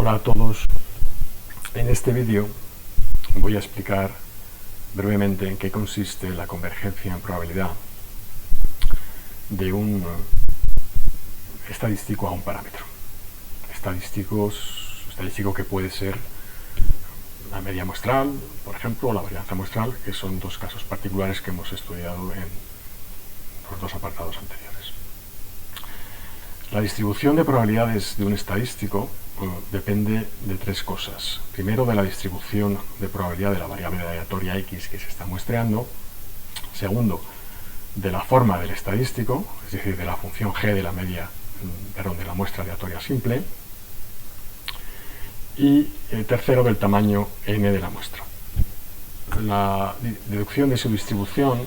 Hola a todos. En este vídeo voy a explicar brevemente en qué consiste la convergencia en probabilidad de un estadístico a un parámetro. Estadístico que puede ser la media muestral, por ejemplo, o la varianza muestral, que son dos casos particulares que hemos estudiado en los dos apartados anteriores. La distribución de probabilidades de un estadístico depende de tres cosas. Primero, de la distribución de probabilidad de la variable aleatoria X que se está muestreando. Segundo, de la forma del estadístico, es decir, de la función g de la de la muestra aleatoria simple. Y tercero, del tamaño n de la muestra. La deducción de su distribución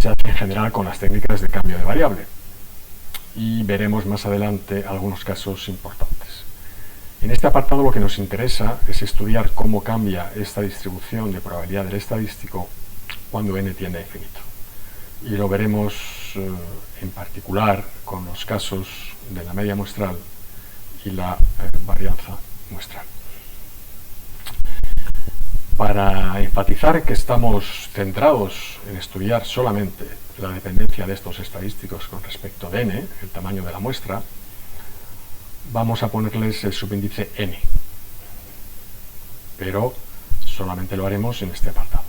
se hace en general con las técnicas de cambio de variable. Y veremos más adelante algunos casos importantes. En este apartado lo que nos interesa es estudiar cómo cambia esta distribución de probabilidad del estadístico cuando n tiende a infinito. Y lo veremos en particular con los casos de la media muestral y la varianza muestral. Para enfatizar que estamos centrados en estudiar solamente la dependencia de estos estadísticos con respecto de n, el tamaño de la muestra, vamos a ponerles el subíndice n, pero solamente lo haremos en este apartado.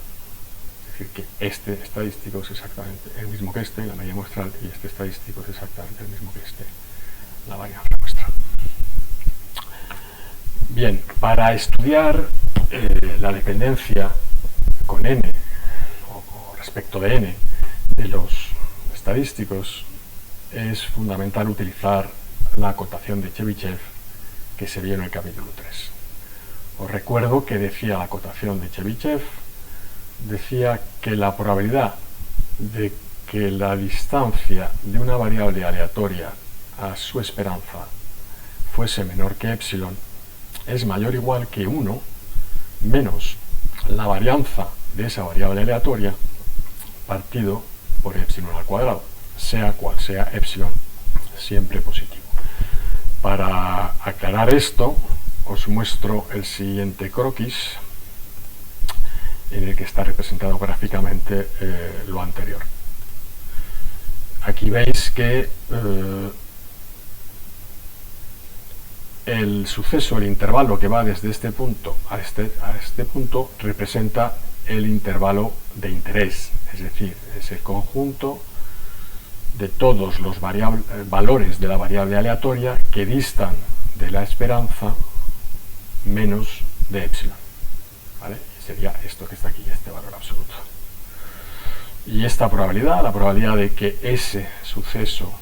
Es decir, que este estadístico es exactamente el mismo que este, la media muestral, y este estadístico es exactamente el mismo que este, la varianza muestral. Bien, para estudiar la dependencia con n, o respecto de n, de los estadísticos, es fundamental utilizar la acotación de Chebyshev que se vio en el capítulo 3. Os recuerdo que decía la acotación de Chebyshev, decía que la probabilidad de que la distancia de una variable aleatoria a su esperanza fuese menor que epsilon es mayor o igual que 1 menos la varianza de esa variable aleatoria partido por epsilon al cuadrado, sea cual sea epsilon, siempre positivo. Para aclarar esto, os muestro el siguiente croquis, en el que está representado gráficamente lo anterior. Aquí veis que el suceso, el intervalo que va desde este punto a este punto, representa el intervalo de interés, es decir, es el conjunto de todos los valores de la variable aleatoria que distan de la esperanza menos de epsilon, ¿vale? Sería esto que está aquí, este valor absoluto. Y esta probabilidad, la probabilidad de que ese suceso,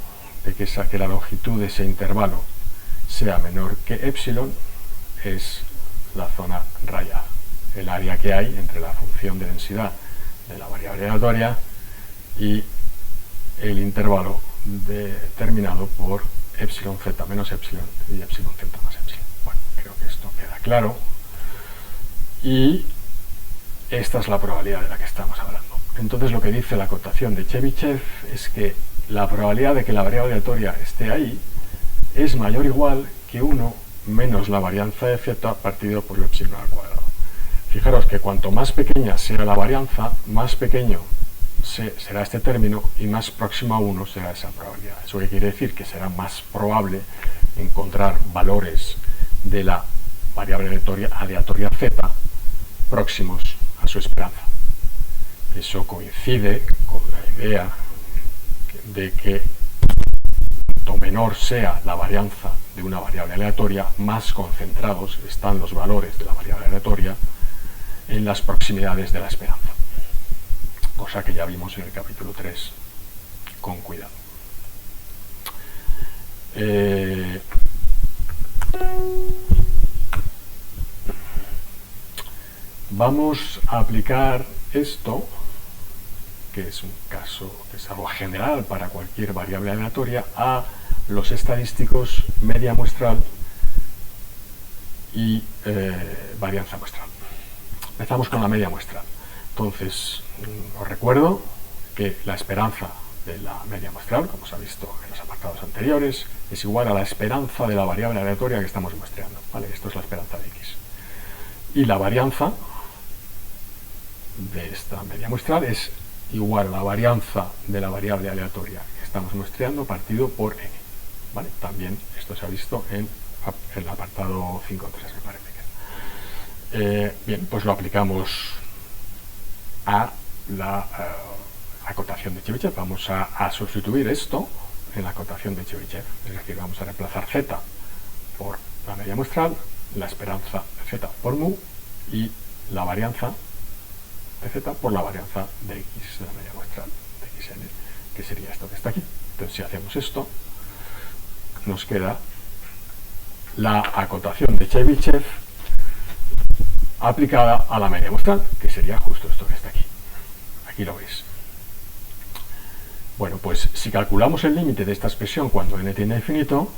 de que la longitud de ese intervalo sea menor que epsilon, es la zona rayada, el área que hay entre la función de densidad de la variable aleatoria y el intervalo determinado por epsilon z menos epsilon y epsilon z más epsilon. Bueno, creo que esto queda claro. Y esta es la probabilidad de la que estamos hablando. Entonces lo que dice la acotación de Chebyshev es que la probabilidad de que la variable aleatoria esté ahí es mayor o igual que 1 menos la varianza de z partido por epsilon al cuadrado. Fijaros que cuanto más pequeña sea la varianza, más pequeño será este término y más próximo a 1 será esa probabilidad. Eso quiere decir que será más probable encontrar valores de la variable aleatoria z próximos a su esperanza. Eso coincide con la idea de que cuanto menor sea la varianza de una variable aleatoria, más concentrados están los valores de la variable aleatoria en las proximidades de la esperanza, cosa que ya vimos en el capítulo 3 con cuidado. Vamos a aplicar esto, que es un caso, que es algo general para cualquier variable aleatoria, a los estadísticos media muestral y varianza muestral. Empezamos con la media muestral. Entonces, os recuerdo que la esperanza de la media muestral, como se ha visto en los apartados anteriores, es igual a la esperanza de la variable aleatoria que estamos muestreando, ¿vale? Esto es la esperanza de x. Y la varianza de esta media muestral es igual a la varianza de la variable aleatoria que estamos muestreando partido por n, ¿vale? También esto se ha visto en el apartado 5.3, me parece que. Bien, pues lo aplicamos a la acotación de Chebyshev. Vamos a sustituir esto en la acotación de Chebyshev, es decir, vamos a reemplazar z por la media muestral, la esperanza de z por mu y la varianza de z por la varianza de x de la media muestral de xn, que sería esto que está aquí. Entonces, si hacemos esto, nos queda la acotación de Chebyshev aplicada a la media muestral, que sería justo esto que está aquí. Aquí lo veis. Bueno, pues si calculamos el límite de esta expresión cuando n tiende a infinito,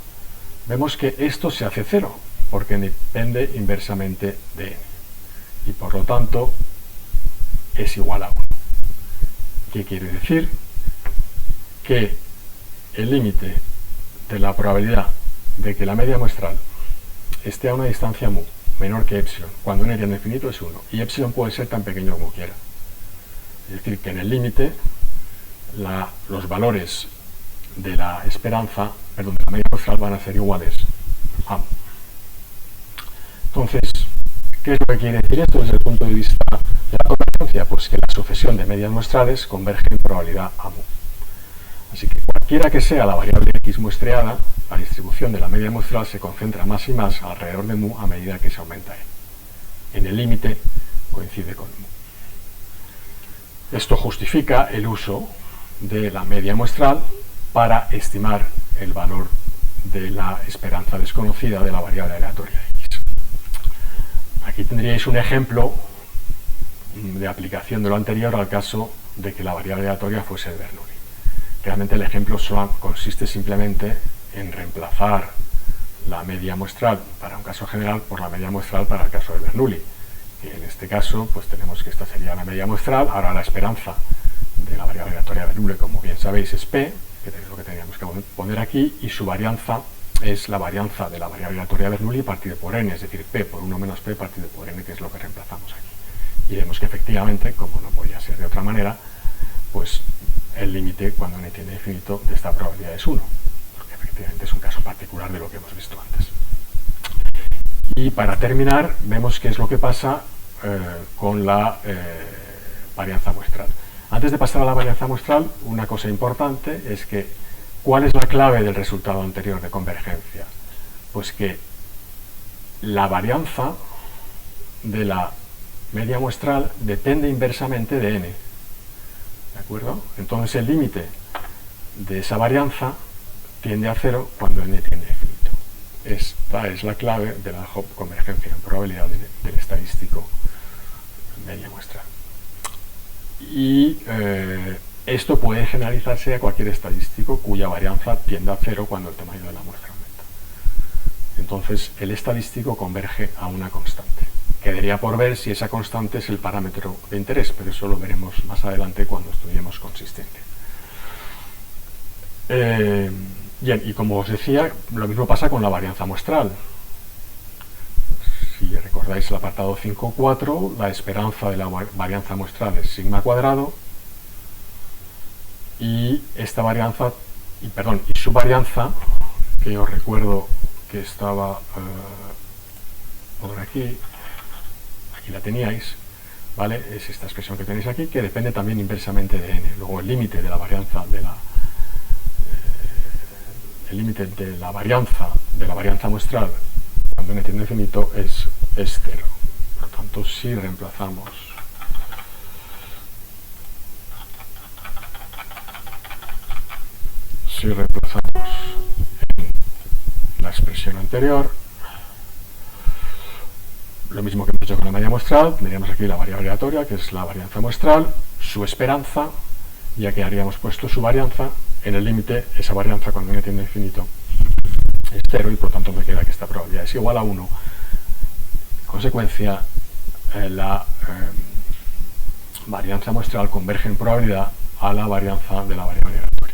vemos que esto se hace cero, porque depende inversamente de n. Y por lo tanto, es igual a 1. ¿Qué quiere decir? Que el límite de la probabilidad de que la media muestral esté a una distancia mu menor que epsilon cuando n tiende a infinito es 1, y epsilon puede ser tan pequeño como quiera. Es decir, que en el límite los valores de la esperanza, perdón, de la media muestral van a ser iguales a mu. Entonces, ¿qué es lo que quiere decir esto desde el punto de vista de la convergencia? Pues que la sucesión de medias muestrales converge en probabilidad a mu. Así que cualquiera que sea la variable x muestreada, la distribución de la media muestral se concentra más y más alrededor de mu a medida que se aumenta n. En el límite coincide con mu. Esto justifica el uso de la media muestral para estimar el valor de la esperanza desconocida de la variable aleatoria x. Aquí tendríais un ejemplo de aplicación de lo anterior al caso de que la variable aleatoria fuese el Bernoulli. Realmente el ejemplo consiste simplemente en reemplazar la media muestral para un caso general por la media muestral para el caso de Bernoulli. Y en este caso, pues tenemos que esta sería la media muestral. Ahora la esperanza de la variable aleatoria Bernoulli, como bien sabéis, es p, que es lo que teníamos que poner aquí, y su varianza es la varianza de la variable aleatoria Bernoulli partido por n, es decir, p por 1 menos p partido por n, que es lo que reemplazamos aquí. Y vemos que efectivamente, como no podía ser de otra manera, pues el límite cuando n tiende a infinito de esta probabilidad es 1, porque efectivamente es un caso particular de lo que hemos visto antes. Y para terminar, vemos qué es lo que pasa con la varianza muestral. Antes de pasar a la varianza muestral, una cosa importante es que ¿cuál es la clave del resultado anterior de convergencia? Pues que la varianza de la media muestral depende inversamente de n. ¿De acuerdo? Entonces el límite de esa varianza tiende a 0 cuando n tiende a infinito. Esta es la clave de la convergencia en probabilidad del estadístico media muestral. Y esto puede generalizarse a cualquier estadístico cuya varianza tiende a 0 cuando el tamaño de la muestra aumenta. Entonces el estadístico converge a una constante. Quedaría por ver si esa constante es el parámetro de interés, pero eso lo veremos más adelante cuando estudiemos consistencia. Bien, y como os decía, lo mismo pasa con la varianza muestral. Si recordáis el apartado 5.4, la esperanza de la varianza muestral es sigma cuadrado, y esta varianza, y su varianza, que os recuerdo que estaba por aquí la teníais, ¿vale? Es esta expresión que tenéis aquí, que depende también inversamente de n. Luego el límite de la varianza de la varianza muestral cuando n tiende a infinito es 0. Por lo tanto, si reemplazamos en la expresión anterior, lo mismo que hemos hecho con la media muestral, tendríamos aquí la variable aleatoria, que es la varianza muestral, su esperanza, ya que habríamos puesto su varianza, en el límite, esa varianza cuando n tiende a infinito es 0, y por lo tanto me queda que esta probabilidad es igual a 1. En consecuencia, la varianza muestral converge en probabilidad a la varianza de la variable aleatoria.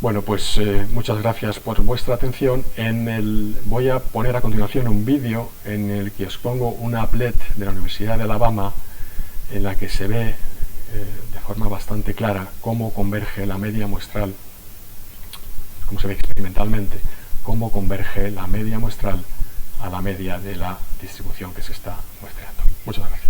Bueno, pues muchas gracias por vuestra atención. Voy a poner a continuación un vídeo en el que os pongo una applet de la Universidad de Alabama en la que se ve de forma bastante clara cómo converge la media muestral, cómo se ve experimentalmente, cómo converge la media muestral a la media de la distribución que se está muestreando. Muchas gracias.